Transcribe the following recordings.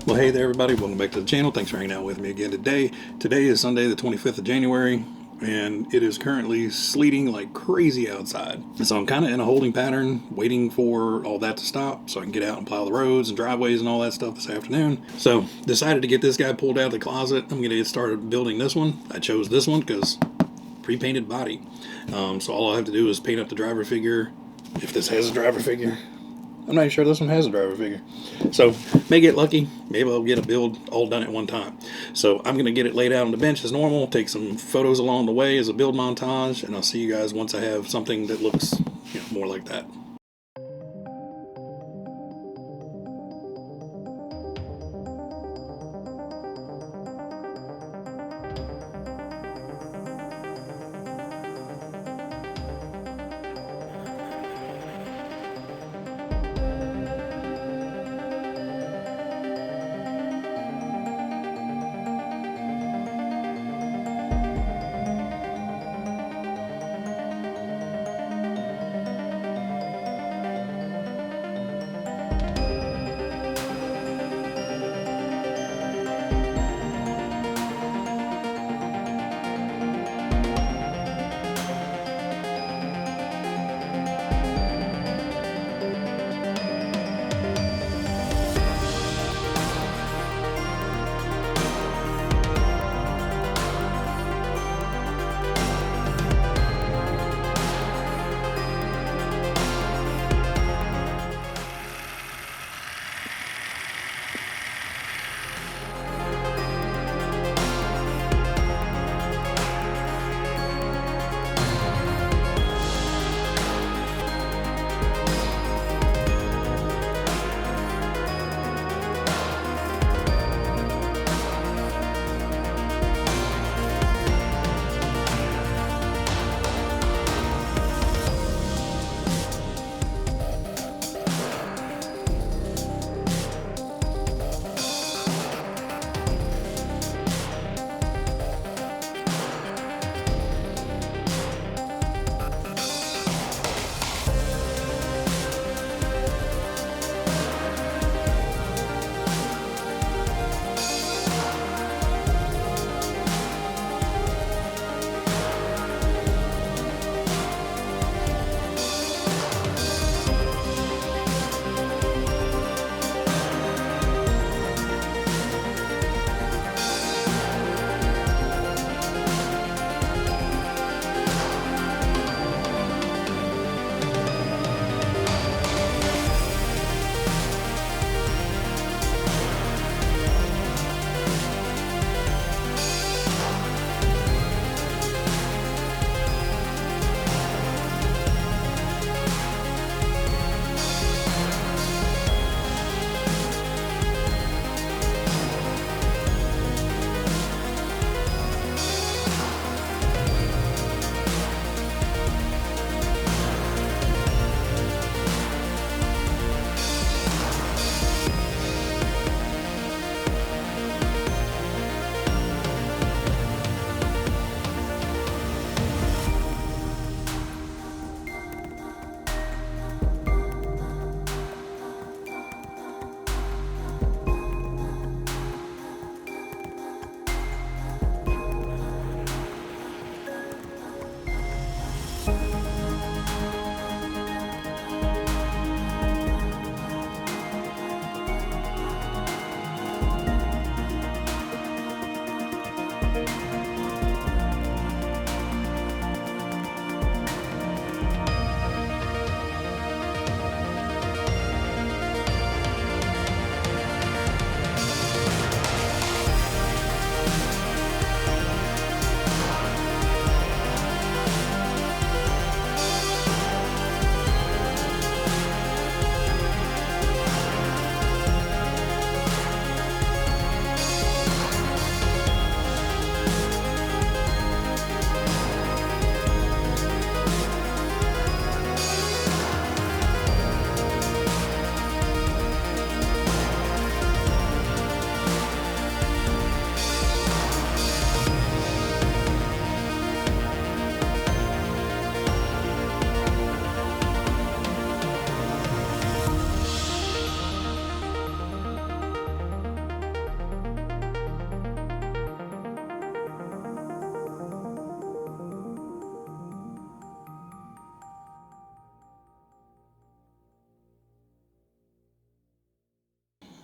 Well, hey there, everybody. Welcome back to the channel. Thanks for hanging out with me again today. Today is Sunday, the 25th of January, and it is currently sleeting like crazy outside. So I'm kind of in a holding pattern, waiting for all that to stop so I can get out and plow the roads and driveways and all that stuff this afternoon. So decided to get this guy pulled out of the closet. I'm going to get started building this one. I chose this one because pre-painted body. So all I have to do is paint up the driver figure, if this has a driver figure. I'm not even sure this one has a driver figure. So, may get lucky. Maybe I'll get a build all done at one time. So, I'm going to get it laid out on the bench as normal, take some photos along the way as a build montage, and I'll see you guys once I have something that looks, more like that.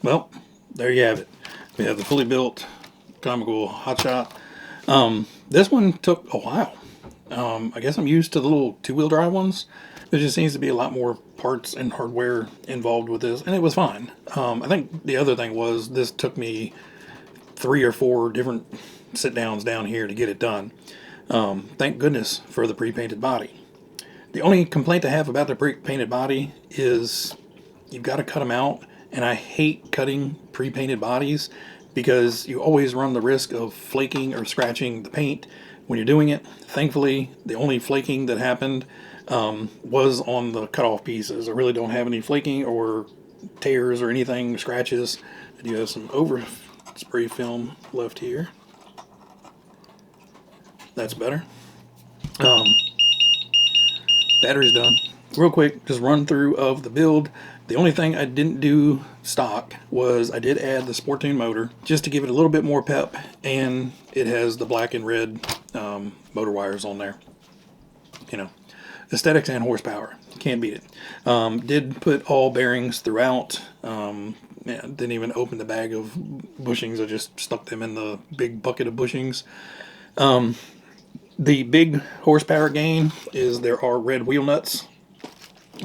Well, there you have it. We have the fully built Comical Hotshot. This one took a while. I guess I'm used to the little two-wheel drive ones. There just seems to be a lot more parts and hardware involved with this, and it was fine. I think the other thing was this took me 3 or 4 different sit-downs down here to get it done. Thank goodness for the pre-painted body. The only complaint I have about the pre-painted body is you've got to cut them out, and I hate cutting pre-painted bodies because you always run the risk of flaking or scratching the paint when you're doing it. Thankfully, the only flaking that happened was on the cut-off pieces. I really don't have any flaking or tears or anything, scratches. I do have some overspray film left here. That's better. Battery's done. Real quick, just run through of the build. The only thing I didn't do stock was I did add the Sportune motor just to give it a little bit more pep, and it has the black and red motor wires on there. You know, aesthetics and horsepower. Can't beat it. Did put all bearings throughout. Yeah, didn't even open the bag of bushings. I just stuck them in the big bucket of bushings. The big horsepower gain is there are red wheel nuts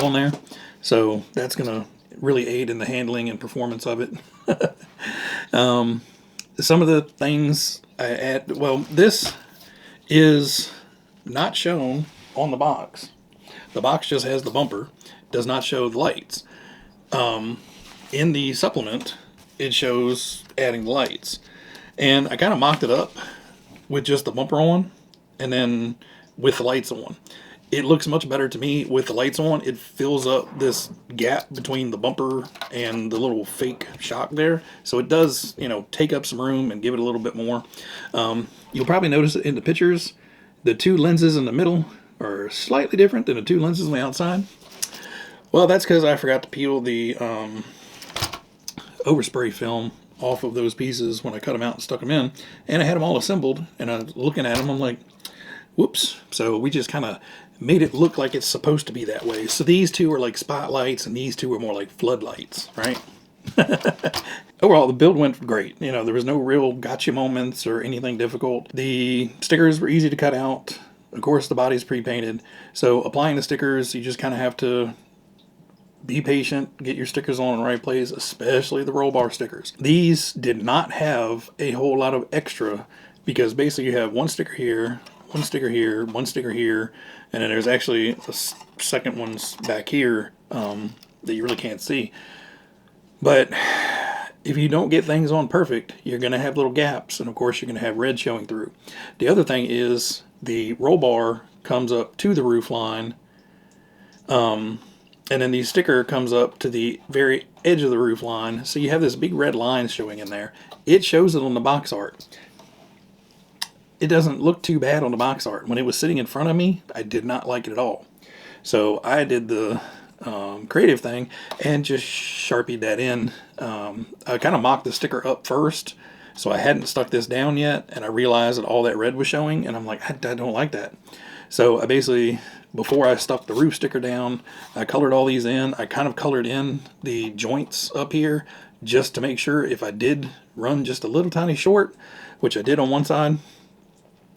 on there. So that's going to really aid in the handling and performance of it. Some of the things I add, well, this is not shown on the box. The box just has the bumper, does not show the lights. In the supplement, it shows adding the lights. And I kind of mocked it up with just the bumper on and then with the lights on. It looks much better to me with the lights on. It fills up this gap between the bumper and the little fake shock there. So it does, you know, take up some room and give it a little bit more. You'll probably notice it in the pictures. The two lenses in the middle are slightly different than the two lenses on the outside. Well, that's because I forgot to peel the overspray film off of those pieces when I cut them out and stuck them in. And I had them all assembled, and I was looking at them, I'm like, whoops. So we just kind of made it look like it's supposed to be that way. So these two are like spotlights, and these two are more like floodlights, right? Overall, the build went great. You know, there was no real gotcha moments or anything difficult. The stickers were easy to cut out. Of course, the body's pre-painted. So applying the stickers, you just kind of have to be patient, get your stickers on in the right place, especially the roll bar stickers. These did not have a whole lot of extra because basically you have one sticker here, one sticker here, one sticker here, and then there's actually the second ones back here that you really can't see. But if you don't get things on perfect, you're going to have little gaps, and of course you're going to have red showing through. The other thing is the roll bar comes up to the roof line, and then the sticker comes up to the very edge of the roof line, so you have this big red line showing in there. It shows it on the box art. It doesn't look too bad on the box art. When it was sitting in front of me, I did not like it at all. So I did the creative thing and just Sharpied that in. I kind of mocked the sticker up first, so I hadn't stuck this down yet, and I realized that all that red was showing, and I'm like, I don't like that. So I basically, before I stuck the roof sticker down, I colored all these in. I kind of colored in the joints up here just to make sure if I did run just a little tiny short, which I did on one side,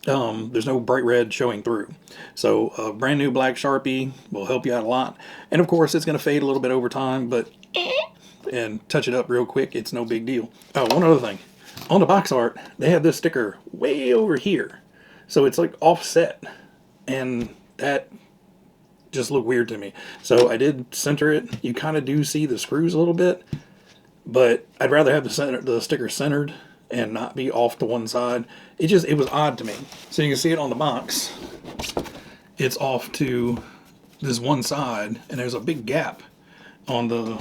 there's no bright red showing through. So a brand new black Sharpie will help you out a lot. And of course it's going to fade a little bit over time, but and touch it up real quick, it's no big deal. Oh, one other thing. On the box art, they have this sticker way over here. So it's like offset. And that just looked weird to me. So I did center it. You kind of do see the screws a little bit, but I'd rather have the sticker centered and not be off to one side. It was odd to me. So you can see it on the box. It's off to this one side, and there's a big gap on the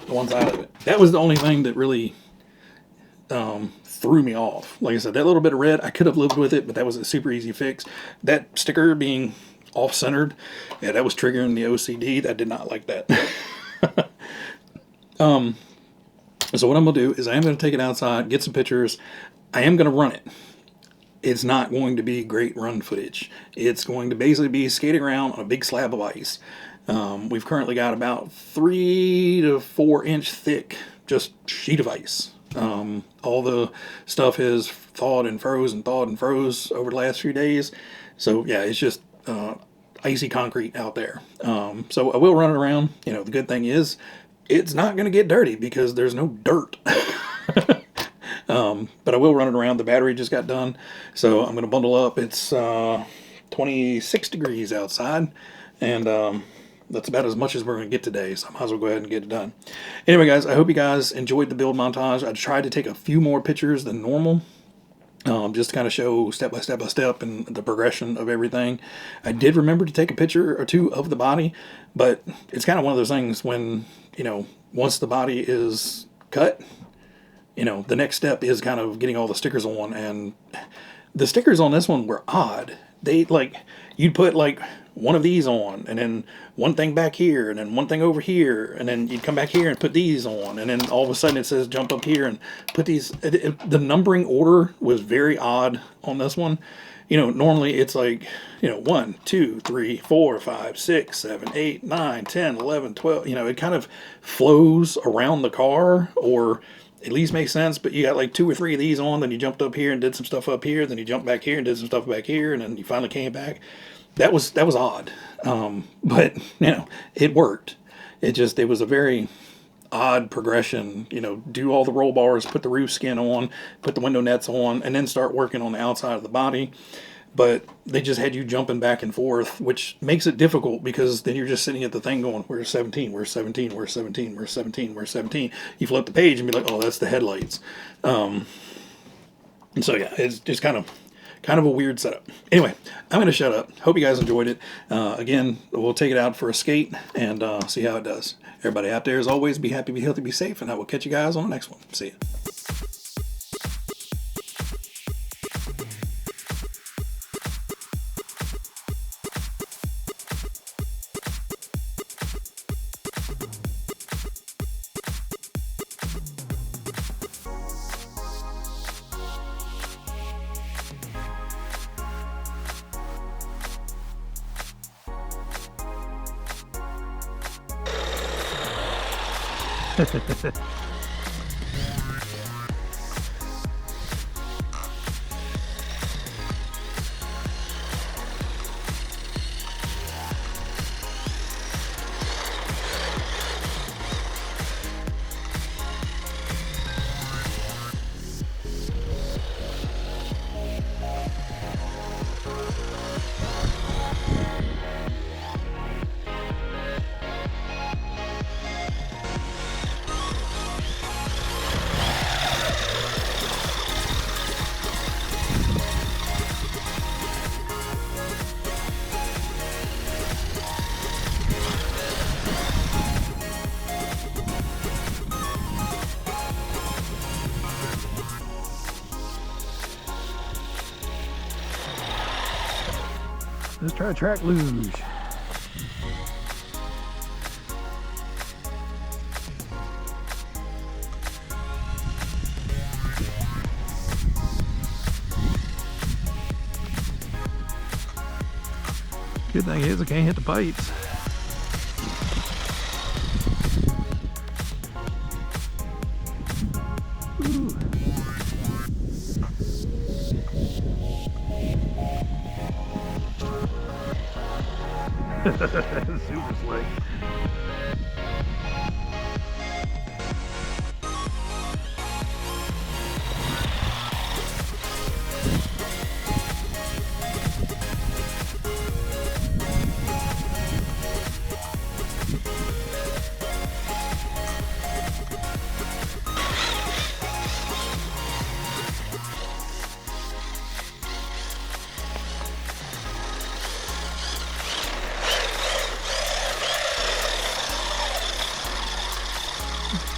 one side of it. That was the only thing that really threw me off. Like I said, that little bit of red, I could have lived with it, but that was a super easy fix. That sticker being off-centered, yeah, that was triggering the OCD. I did not like that. So what I'm going to do is I am going to take it outside, get some pictures. I am going to run it. It's not going to be great run footage. It's going to basically be skating around on a big slab of ice. We've currently got about 3 to 4 inch thick just sheet of ice. All the stuff has thawed and froze over the last few days. So yeah, it's just icy concrete out there. So I will run it around. You know, the good thing is it's not going to get dirty because there's no dirt. But I will run it around. The battery just got done, so I'm going to bundle up. It's 26 degrees outside, and that's about as much as we're going to get today, so I might as well go ahead and get it done. Anyway, guys, I hope you guys enjoyed the build montage. I tried to take a few more pictures than normal, just to kind of show step by step and the progression of everything. I did remember to take a picture or two of the body, but it's kind of one of those things when, you know, once the body is cut, you know, the next step is kind of getting all the stickers on, and the stickers on this one were odd. They, like, you'd put like one of these on, and then one thing back here, and then one thing over here, and then you'd come back here and put these on, and then all of a sudden it says jump up here and put these. The numbering order was very odd on this one. You know, normally it's like, you know, 1, 2, 3, 4, 5, 6, 7, 8, 9, 10, 11, 12. You know, it kind of flows around the car, or at least makes sense. But you got like 2 or 3 of these on, then you jumped up here and did some stuff up here, then you jumped back here and did some stuff back here, and then you finally came back. That was odd. But you know, it worked. It was a very odd progression. You know, do all the roll bars, put the roof skin on, put the window nets on, and then start working on the outside of the body. But they just had you jumping back and forth, which makes it difficult because then you're just sitting at the thing going, where's 17, where's 17, where's 17, where's 17, where's 17. You flip the page and be like, oh, that's the headlights. And so yeah, it's just kind of a weird setup. Anyway, I'm going to shut up. Hope you guys enjoyed it. Again, we'll take it out for a skate and see how it does. Everybody out there, as always, be happy, be healthy, be safe, and I will catch you guys on the next one. See ya. Let's try a track luge. Good thing is I can't hit the pipes. Super slick.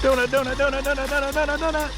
Donut, donut, donut, donut, donut, donut, donut.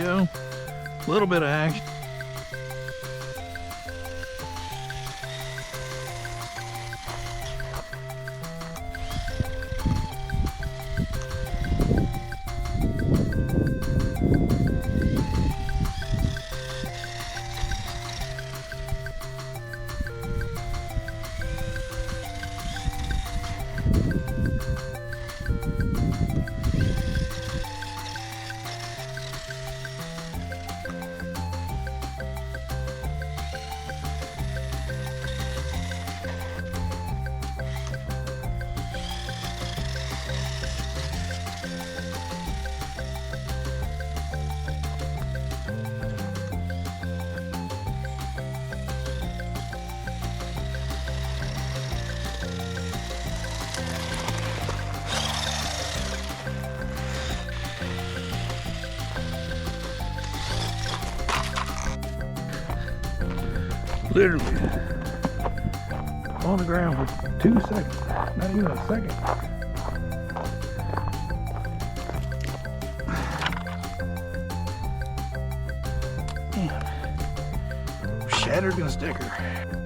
go. A little bit of action. Literally on the ground for 2 seconds, not even a second. Damn. Shattered in a sticker.